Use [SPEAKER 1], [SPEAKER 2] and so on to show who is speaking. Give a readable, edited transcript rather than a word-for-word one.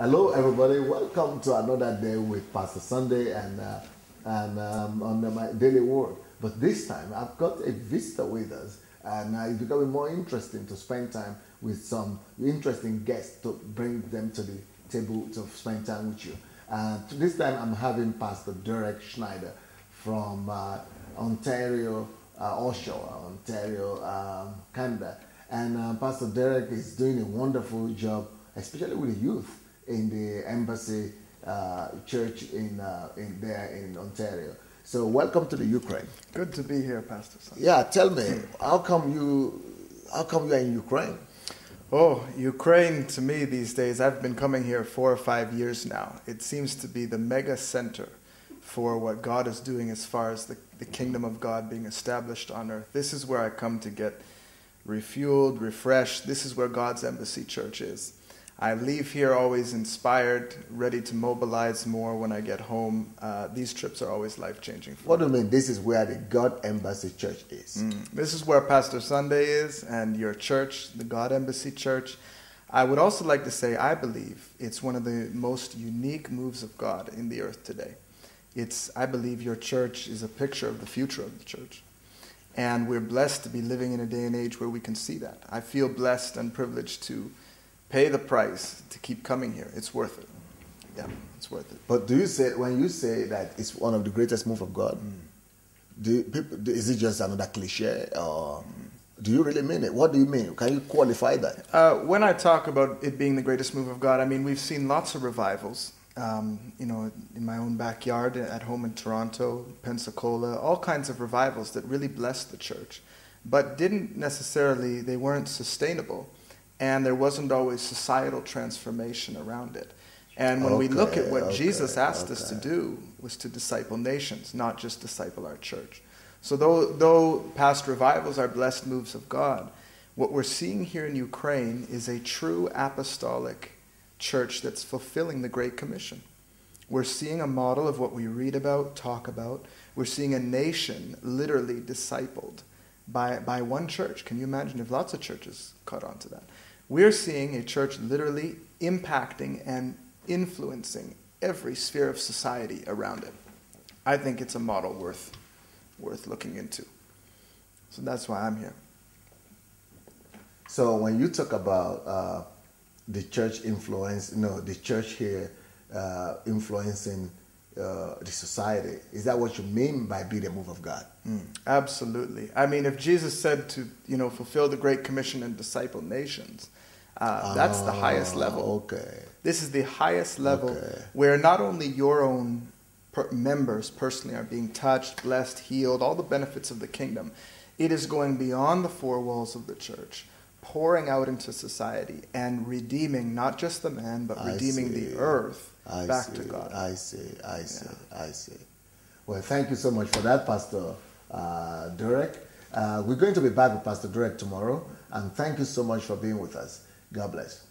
[SPEAKER 1] Hello, everybody. Welcome to another day with Pastor Sunday and on my daily word. But this time, I've got a visitor with us, and it's becoming more interesting to spend time with some interesting guests to bring them to the table to spend time with you. This time, I'm having Pastor Derek Schneider from Ontario, Oshawa, Ontario, Canada. And Pastor Derek is doing a wonderful job, especially with the youth in the embassy church in Ontario. So welcome to the Ukraine.
[SPEAKER 2] Good to be here, Pastor.
[SPEAKER 1] Yeah, tell me, how come you are in Ukraine?
[SPEAKER 2] Oh, Ukraine to me these days, I've been coming here 4 or 5 years now. It seems to be the mega center for what God is doing as far as the kingdom of God being established on earth. This is where I come to get refueled, refreshed. This is where God's embassy church is. I leave here always inspired, ready to mobilize more when I get home. These trips are always life-changing for me.
[SPEAKER 1] What do you mean this is where the God Embassy Church is?
[SPEAKER 2] This is where Pastor Sunday is and your church, the God Embassy Church. I would also like to say I believe it's one of the most unique moves of God in the earth today. I believe your church is a picture of the future of the church. And we're blessed to be living in a day and age where we can see that. I feel blessed and privileged to pay the price to keep coming here. It's worth it. Yeah, it's worth it.
[SPEAKER 1] But when you say that it's one of the greatest moves of God, is it just another cliche, or do you really mean it? What do you mean? Can you qualify that?
[SPEAKER 2] When I talk about it being the greatest move of God, I mean we've seen lots of revivals. In my own backyard, at home in Toronto, Pensacola, all kinds of revivals that really blessed the church, but they weren't sustainable. And there wasn't always societal transformation around it. And when we look at what Jesus asked us to do, was to disciple nations, not just disciple our church. So though past revivals are blessed moves of God, what we're seeing here in Ukraine is a true apostolic church that's fulfilling the Great Commission. We're seeing a model of what we read about, talk about. We're seeing a nation literally discipled by one church. Can you imagine if lots of churches caught on to that? We're seeing a church literally impacting and influencing every sphere of society around it. I think it's a model worth looking into. So that's why I'm here.
[SPEAKER 1] So when you talk about the church influence, the church here influencing the society, is that what you mean by being a move of God?
[SPEAKER 2] Absolutely. I mean, if Jesus said to, fulfill the Great Commission and disciple nations, that's the highest level.
[SPEAKER 1] Okay.
[SPEAKER 2] This is the highest level where not only your own members personally are being touched, blessed, healed, all the benefits of the kingdom. It is going beyond the four walls of the church, pouring out into society and redeeming not just the man, but redeeming the earth back to God.
[SPEAKER 1] I see. Well, thank you so much for that, Pastor Derek. We're going to be back with Pastor Derek tomorrow, and thank you so much for being with us. God bless.